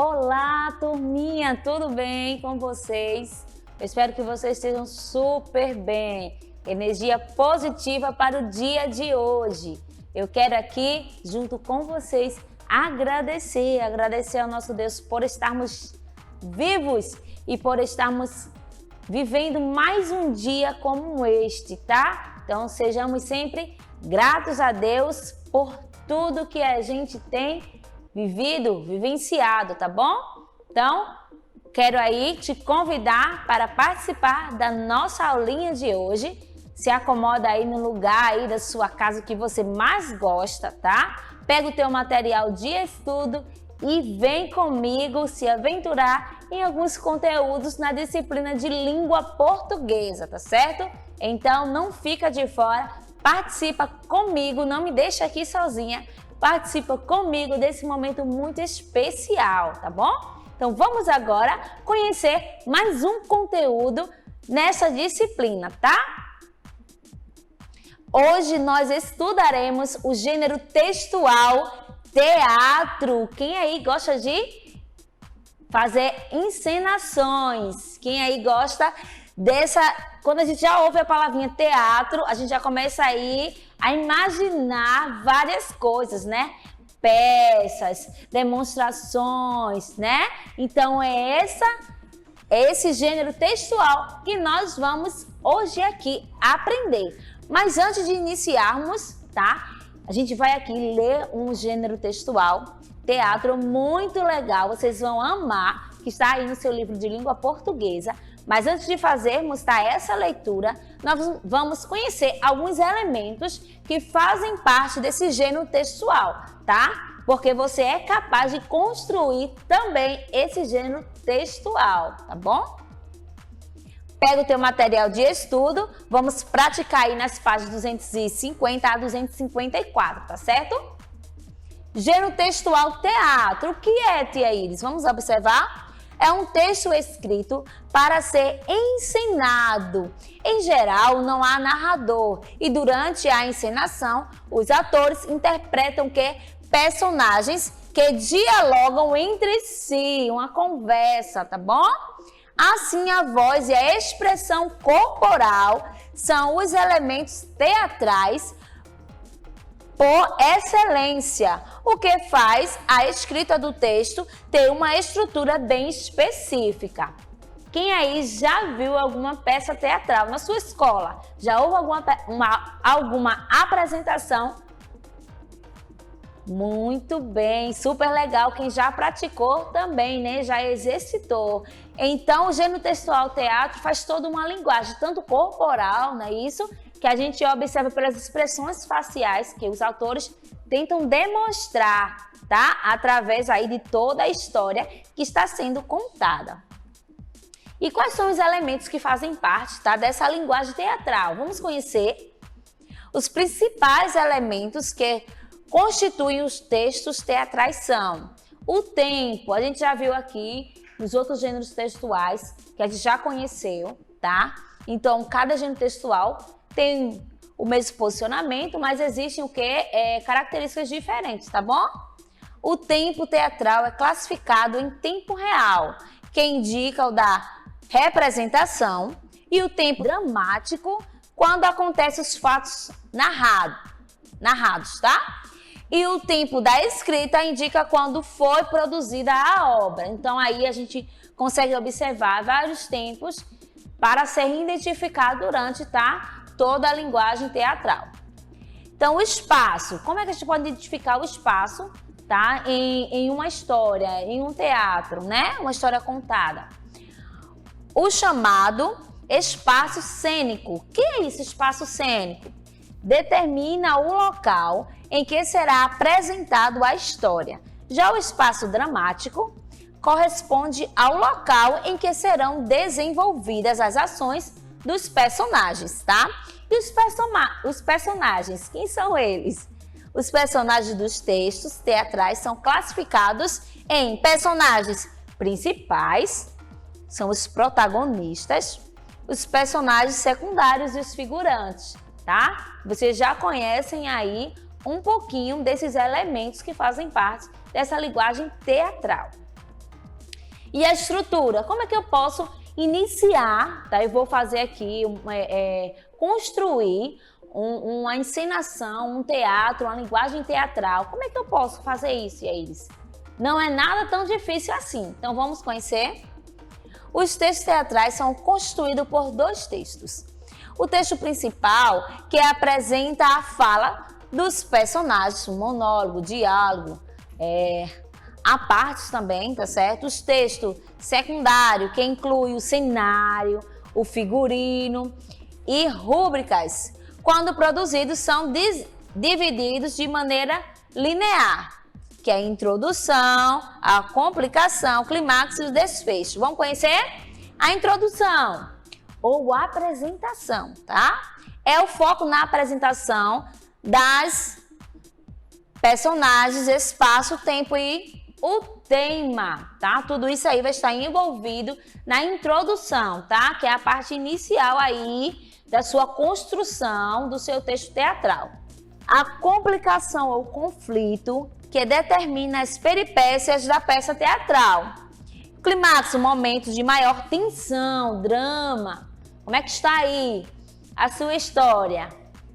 Olá, turminha, tudo bem com vocês? Eu espero que vocês estejam super bem. Energia positiva para o dia de hoje. Eu quero aqui, junto com vocês, agradecer ao nosso Deus por estarmos vivos e por estarmos vivendo mais um dia como este, tá? Então, sejamos sempre gratos a Deus por tudo que a gente tem vivenciado, tá bom? Então, quero aí te convidar para participar da nossa aulinha de hoje. Se acomoda aí no lugar aí da sua casa que você mais gosta, tá? Pega o teu material de estudo e vem comigo se aventurar em alguns conteúdos na disciplina de língua portuguesa, tá certo? Então, não fica de fora, participa comigo, não me deixa aqui sozinha. Participa comigo desse momento muito especial, tá bom? Então vamos agora conhecer mais um conteúdo nessa disciplina, tá? Hoje nós estudaremos o gênero textual teatro. Quem aí gosta de fazer encenações? Quem aí gosta dessa... Quando a gente já ouve a palavrinha teatro, a gente já começa aí a imaginar várias coisas, né? Peças, demonstrações, né? Então é esse gênero textual que nós vamos hoje aqui aprender. Mas antes de iniciarmos, tá? A gente vai aqui ler um gênero textual, teatro muito legal, vocês vão amar, que está aí no seu livro de língua portuguesa. Mas antes de fazermos essa leitura, nós vamos conhecer alguns elementos que fazem parte desse gênero textual, tá? Porque você é capaz de construir também esse gênero textual, tá bom? Pega o teu material de estudo, vamos praticar aí nas páginas 250 a 254, tá certo? Gênero textual teatro, o que é, tia Iris? Vamos observar? É um texto escrito para ser encenado. Em geral, não há narrador e durante a encenação, os atores interpretam personagens que dialogam entre si, uma conversa, tá bom? Assim, a voz e a expressão corporal são os elementos teatrais por excelência, o que faz a escrita do texto ter uma estrutura bem específica. Quem aí já viu alguma peça teatral na sua escola? Já houve alguma apresentação? Muito bem, super legal. Quem já praticou também, né? Já exercitou. Então, o gênero textual teatro faz toda uma linguagem, tanto corporal, não é isso? Que a gente observa pelas expressões faciais que os autores tentam demonstrar, tá? Através aí de toda a história que está sendo contada. E quais são os elementos que fazem parte, tá, dessa linguagem teatral? Vamos conhecer os principais elementos que constituem os textos teatrais são o tempo, a gente já viu aqui nos outros gêneros textuais que a gente já conheceu, tá? Então, cada gênero textual tem o mesmo posicionamento, mas existem características diferentes, tá bom? O tempo teatral é classificado em tempo real, que indica o da representação, e o tempo dramático, quando acontecem os fatos narrados, tá? E o tempo da escrita indica quando foi produzida a obra. Então, aí a gente consegue observar vários tempos para ser identificado durante, tá, toda a linguagem teatral. Então, o espaço. Como é que a gente pode identificar o espaço, tá, em uma história, em um teatro, né? Uma história contada. O chamado espaço cênico. O que é isso, espaço cênico? Determina o local em que será apresentado a história. Já o espaço dramático corresponde ao local em que serão desenvolvidas as ações dos personagens, tá? E os personagens, quem são eles? Os personagens dos textos teatrais são classificados em personagens principais, são os protagonistas, os personagens secundários e os figurantes, tá? Vocês já conhecem aí um pouquinho desses elementos que fazem parte dessa linguagem teatral. E a estrutura, como é que eu posso iniciar, tá? Eu vou fazer aqui, construir uma encenação, um teatro, uma linguagem teatral. Como é que eu posso fazer isso, Yaíris? Não é nada tão difícil assim. Então vamos conhecer? Os textos teatrais são constituídos por 2 textos. O texto principal, que apresenta a fala dos personagens, o monólogo, diálogo, a partes também, tá certo? Os textos secundários, que inclui o cenário, o figurino e rúbricas, quando produzidos, são divididos de maneira linear, que é a introdução, a complicação, o clímax e o desfecho. Vamos conhecer? A introdução ou apresentação, tá? É o foco na apresentação das personagens, espaço, tempo e o tema, tá? Tudo isso aí vai estar envolvido na introdução, tá? Que é a parte inicial aí da sua construção do seu texto teatral. A complicação ou conflito, que determina as peripécias da peça teatral. Clímax, momentos de maior tensão, drama. Como é que está aí a sua história,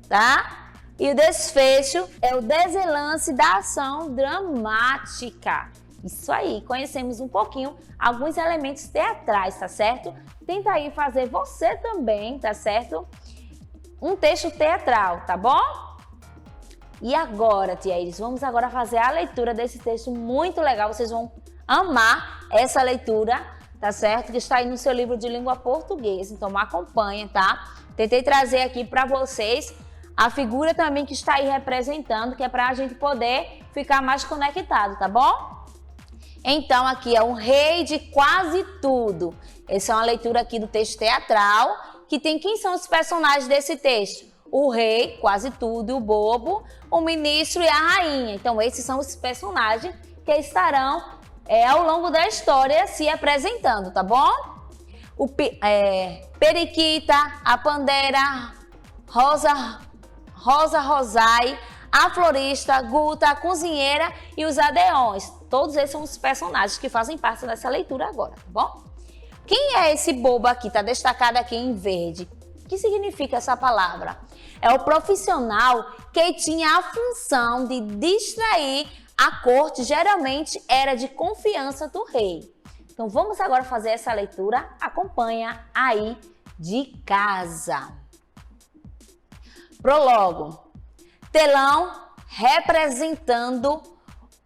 tá? E o desfecho é o desenlace da ação dramática. Isso aí, conhecemos um pouquinho alguns elementos teatrais, tá certo? Tenta aí fazer você também, tá certo? Um texto teatral, tá bom? E agora, tia Iris, vamos agora fazer a leitura desse texto muito legal. Vocês vão amar essa leitura, tá certo? Que está aí no seu livro de língua portuguesa. Então, me acompanha, tá? Tentei trazer aqui para vocês a figura também que está aí representando, que é para a gente poder ficar mais conectado, tá bom? Então, aqui é um rei de quase tudo. Essa é uma leitura aqui do texto teatral, que tem quem são os personagens desse texto? O rei, quase tudo, o bobo, o ministro e a rainha. Então, esses são os personagens que estarão ao longo da história se apresentando, tá bom? O Periquita, a Pandeira, Rosa Rosai, a Florista, Guta, a Cozinheira e os Adeões. Todos esses são os personagens que fazem parte dessa leitura agora, tá bom? Quem é esse bobo aqui? Está destacado aqui em verde. O que significa essa palavra? É o profissional que tinha a função de distrair a corte, geralmente era de confiança do rei. Então vamos agora fazer essa leitura, acompanha aí de casa. Prólogo. Telão representando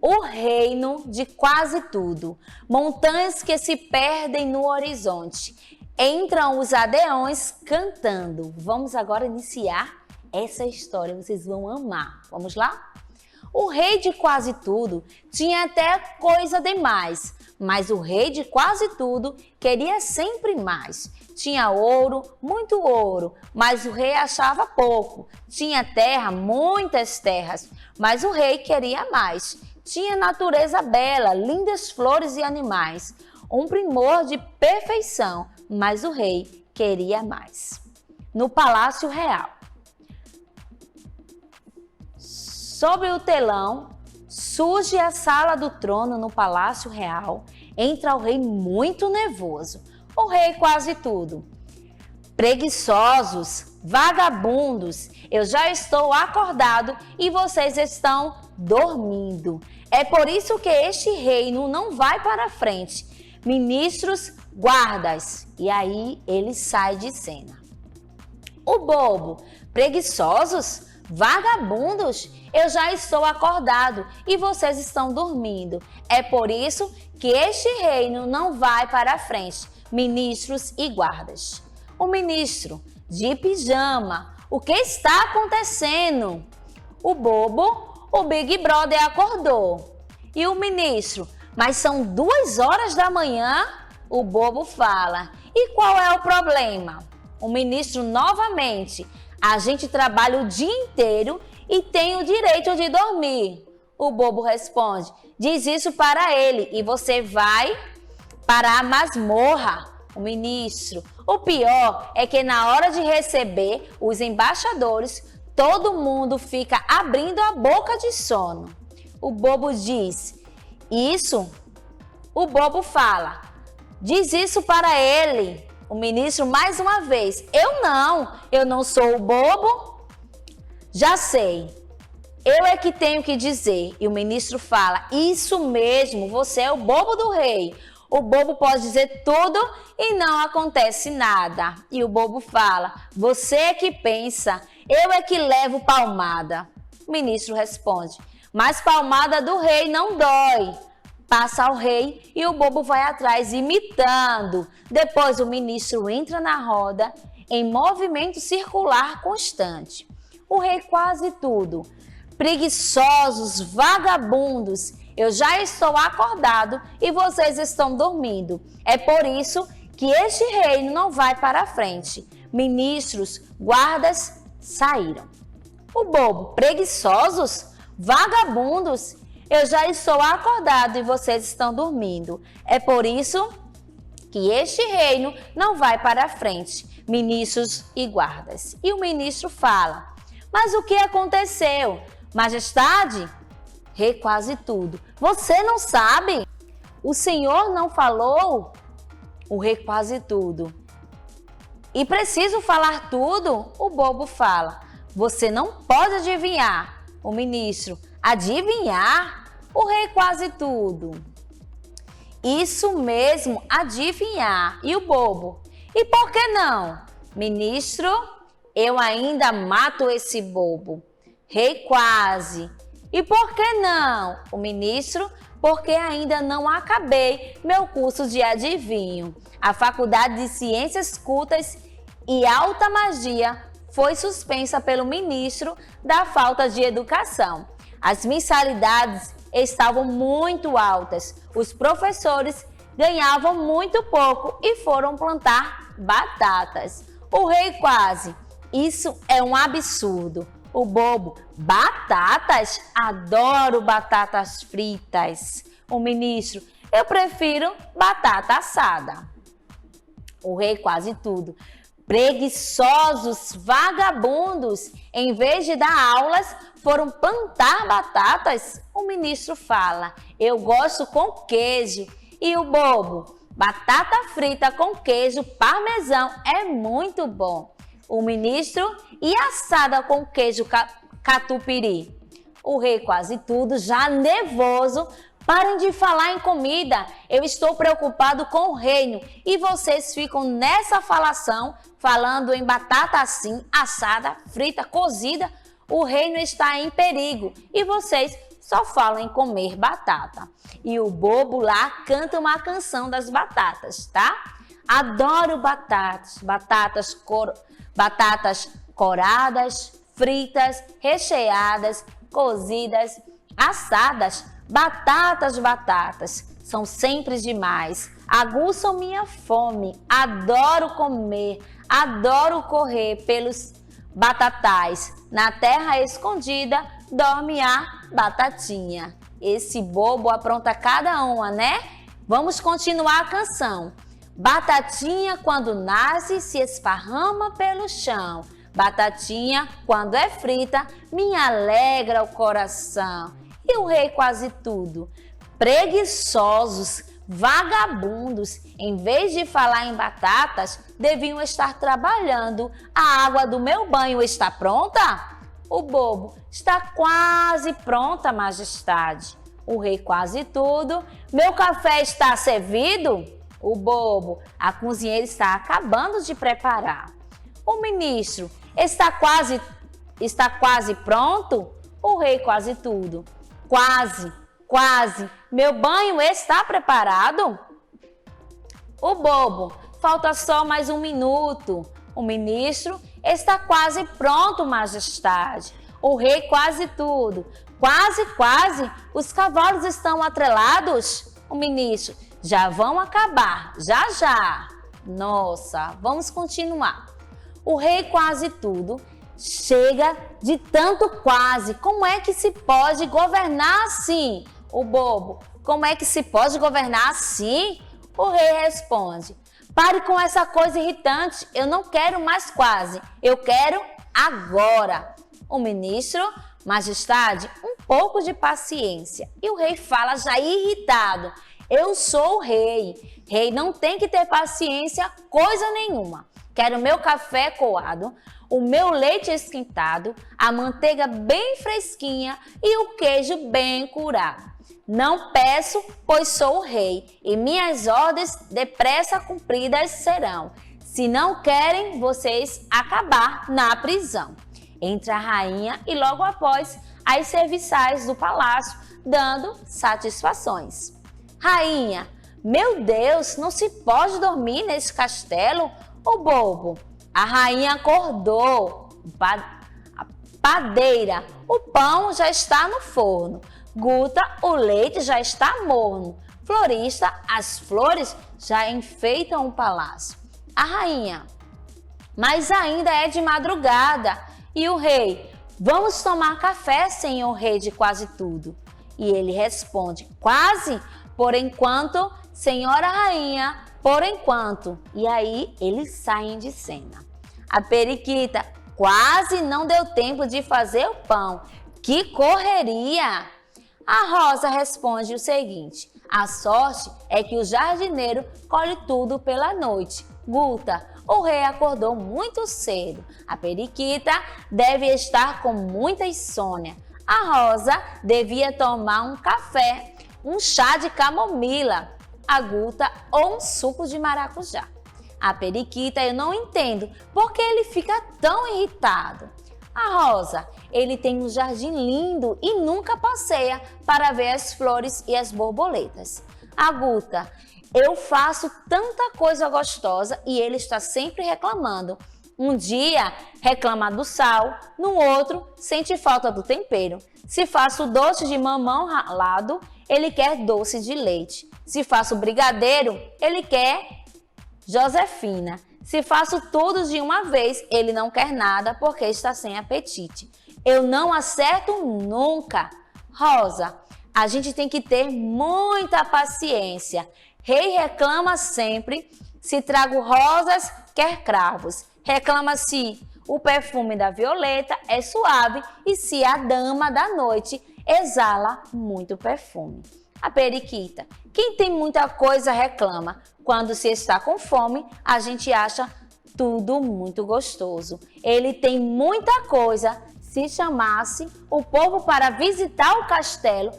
o reino de quase tudo. Montanhas que se perdem no horizonte. Entram os Adeões cantando. Vamos agora iniciar essa história, vocês vão amar. Vamos lá? O rei de quase tudo tinha até coisa demais, mas o rei de quase tudo queria sempre mais. Tinha ouro, muito ouro, mas o rei achava pouco. Tinha terra, muitas terras, mas o rei queria mais. Tinha natureza bela, lindas flores e animais, um primor de perfeição, mas o rei queria mais. No Palácio Real. Sobre o telão, surge a sala do trono no Palácio Real. Entra o rei muito nervoso. O rei quase tudo. Preguiçosos, vagabundos, eu já estou acordado e vocês estão dormindo. É por isso que este reino não vai para frente. Ministros, guardas. E aí ele sai de cena. O bobo, preguiçosos, vagabundos, eu já estou acordado e vocês estão dormindo. É por isso que este reino não vai para frente. Ministros e guardas. O ministro, de pijama, o que está acontecendo? O bobo, o Big Brother acordou. E o ministro, mas são 2 horas da manhã? O bobo fala. E qual é o problema? O ministro novamente, a gente trabalha o dia inteiro e tem o direito de dormir. O bobo responde, diz isso para ele e você vai para a masmorra. O ministro, o pior é que na hora de receber os embaixadores, todo mundo fica abrindo a boca de sono. O bobo diz, isso? O bobo fala, Diz isso para ele. O ministro, mais uma vez, eu não sou o bobo. Já sei, eu é que tenho que dizer. E o ministro fala, isso mesmo, você é o bobo do rei. O bobo pode dizer tudo e não acontece nada. E o bobo fala, você é que pensa, eu é que levo palmada. O ministro responde, mas palmada do rei não dói. Passa ao rei e o bobo vai atrás imitando. Depois o ministro entra na roda em movimento circular constante. O rei quase tudo. Preguiçosos, vagabundos, eu já estou acordado e vocês estão dormindo. É por isso que este reino não vai para frente. Ministros, guardas saíram. O bobo, preguiçosos, vagabundos, eu já estou acordado e vocês estão dormindo. É por isso que este reino não vai para frente. Ministros e guardas. E o ministro fala, mas o que aconteceu? Majestade, rei quase tudo. Você não sabe? O Senhor não falou? O rei quase tudo. E preciso falar tudo? O bobo fala. Você não pode adivinhar. O ministro, adivinhar? O rei quase tudo. Isso mesmo, adivinhar. E o bobo? E por que não? Ministro, eu ainda mato esse bobo. Rei quase. E por que não? O ministro, porque ainda não acabei meu curso de adivinho. A Faculdade de Ciências Cultas e Alta Magia foi suspensa pelo ministro da falta de educação. As mensalidades estavam muito altas. Os professores ganhavam muito pouco e foram plantar batatas. O rei quase. Isso é um absurdo. O bobo, batatas? Adoro batatas fritas. O ministro, eu prefiro batata assada. O rei quase tudo. Preguiçosos, vagabundos, em vez de dar aulas, foram plantar batatas? O ministro fala, eu gosto com queijo. E o bobo, batata frita com queijo parmesão é muito bom. O ministro, e assada com queijo catupiry? O rei quase tudo, já nervoso. Parem de falar em comida, eu estou preocupado com o reino e vocês ficam nessa falação, falando em batata assim, assada, frita, cozida. O reino está em perigo e vocês só falam em comer batata. E o bobo lá canta uma canção das batatas, tá? Adoro batatas, batatas coradas, fritas, recheadas, cozidas, assadas. Batatas, são sempre demais, aguçam minha fome, adoro comer, adoro correr pelos batatais, na terra escondida dorme a batatinha. Esse bobo apronta cada uma, né? Vamos continuar a canção. Batatinha quando nasce se esparrama pelo chão, batatinha quando é frita me alegra o coração. E o rei quase tudo. Preguiçosos, vagabundos, em vez de falar em batatas, deviam estar trabalhando. A água do meu banho está pronta? O bobo, está quase pronta, majestade. O rei quase tudo. Meu café está servido? O bobo, a cozinheira está acabando de preparar. O ministro, está quase pronto? O rei quase tudo. Quase. Meu banho está preparado? O bobo, falta só mais 1 minuto. O ministro, está quase pronto, majestade. O rei quase tudo. Quase. Os cavalos estão atrelados? O ministro, já vão acabar, já. Nossa, vamos continuar. O rei quase tudo. Chega de tanto quase, como é que se pode governar assim? O bobo, como é que se pode governar assim? O rei responde, pare com essa coisa irritante, eu não quero mais quase, eu quero agora. O ministro, majestade, um pouco de paciência. E o rei fala já irritado, Eu sou o rei. Rei não tem que ter paciência, coisa nenhuma. Quero meu café coado, o meu leite esquentado, a manteiga bem fresquinha e o queijo bem curado. Não peço, pois sou o rei, e minhas ordens depressa cumpridas serão. Se não querem, vocês acabar na prisão. Entra a rainha e logo após as serviçais do palácio, dando satisfações. Rainha, meu Deus, não se pode dormir nesse castelo? Ô bobo, a rainha acordou. A padeira, o pão já está no forno. Guta, o leite já está morno. Florista, as flores já enfeitam o palácio. A rainha, mas ainda é de madrugada. E o rei, vamos tomar café, senhor rei de quase tudo. E ele responde, quase, por enquanto, senhora rainha, por enquanto. E aí eles saem de cena. A periquita, quase não deu tempo de fazer o pão. Que correria! A Rosa responde o seguinte, a sorte é que o jardineiro colhe tudo pela noite. Guta, o rei acordou muito cedo. A periquita deve estar com muita insônia. A Rosa devia tomar um café, um chá de camomila, a Guta ou um suco de maracujá. A periquita, eu não entendo por que ele fica tão irritado. A Rosa, ele tem um jardim lindo e nunca passeia para ver as flores e as borboletas. A Guta, eu faço tanta coisa gostosa e ele está sempre reclamando. Um dia reclama do sal, no outro sente falta do tempero. Se faço doce de mamão ralado, ele quer doce de leite. Se faço brigadeiro, ele quer Josefina. Se faço tudo de uma vez, ele não quer nada porque está sem apetite. Eu não acerto nunca. Rosa, a gente tem que ter muita paciência. Rei reclama sempre, se trago rosas, quer cravos. Reclama se o perfume da violeta é suave e se a dama da noite exala muito perfume. A periquita, quem tem muita coisa reclama. Quando se está com fome, a gente acha tudo muito gostoso. Ele tem muita coisa. Se chamasse o povo para visitar o castelo,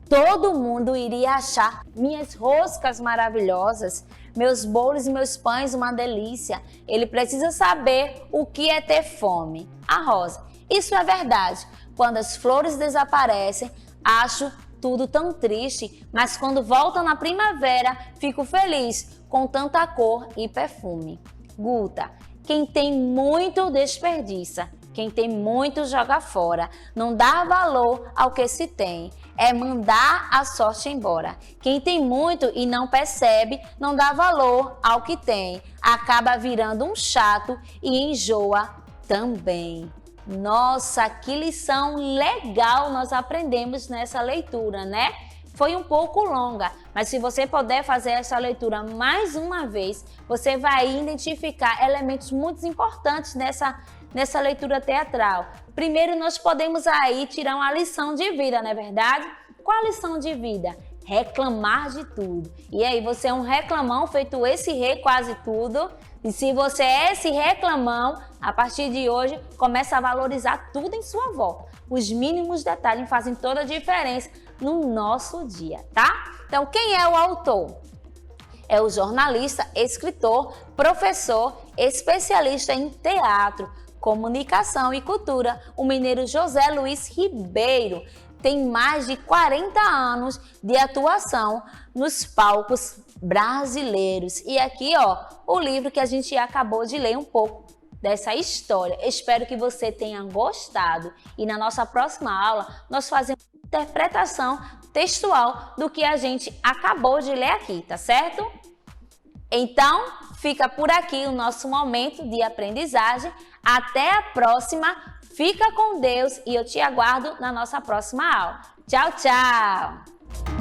todo mundo iria achar minhas roscas maravilhosas, meus bolos e meus pães uma delícia. Ele precisa saber o que é ter fome. A Rosa, isso é verdade. Quando as flores desaparecem, acho tudo tão triste, mas quando voltam na primavera, fico feliz com tanta cor e perfume. Guta, quem tem muito desperdiça, quem tem muito joga fora, não dá valor ao que se tem, é mandar a sorte embora. Quem tem muito e não percebe, não dá valor ao que tem, acaba virando um chato e enjoa também. Nossa, que lição legal nós aprendemos nessa leitura, né? Foi um pouco longa, mas se você puder fazer essa leitura mais uma vez, você vai identificar elementos muito importantes nessa leitura teatral. Primeiro, nós podemos aí tirar uma lição de vida, não é verdade? Qual a lição de vida? Reclamar de tudo. E aí, você é um reclamão feito esse rei quase tudo. E se você é esse reclamão, a partir de hoje, começa a valorizar tudo em sua volta. Os mínimos detalhes fazem toda a diferença no nosso dia, tá? Então, quem é o autor? É o jornalista, escritor, professor, especialista em teatro, comunicação e cultura, o mineiro José Luiz Ribeiro. Tem mais de 40 anos de atuação nos palcos brasileiros. E aqui, ó, o livro que a gente acabou de ler um pouco dessa história. Espero que você tenha gostado. E na nossa próxima aula, nós fazemos interpretação textual do que a gente acabou de ler aqui, tá certo? Então, fica por aqui o nosso momento de aprendizagem. Até a próxima. Fica com Deus e eu te aguardo na nossa próxima aula. Tchau, tchau!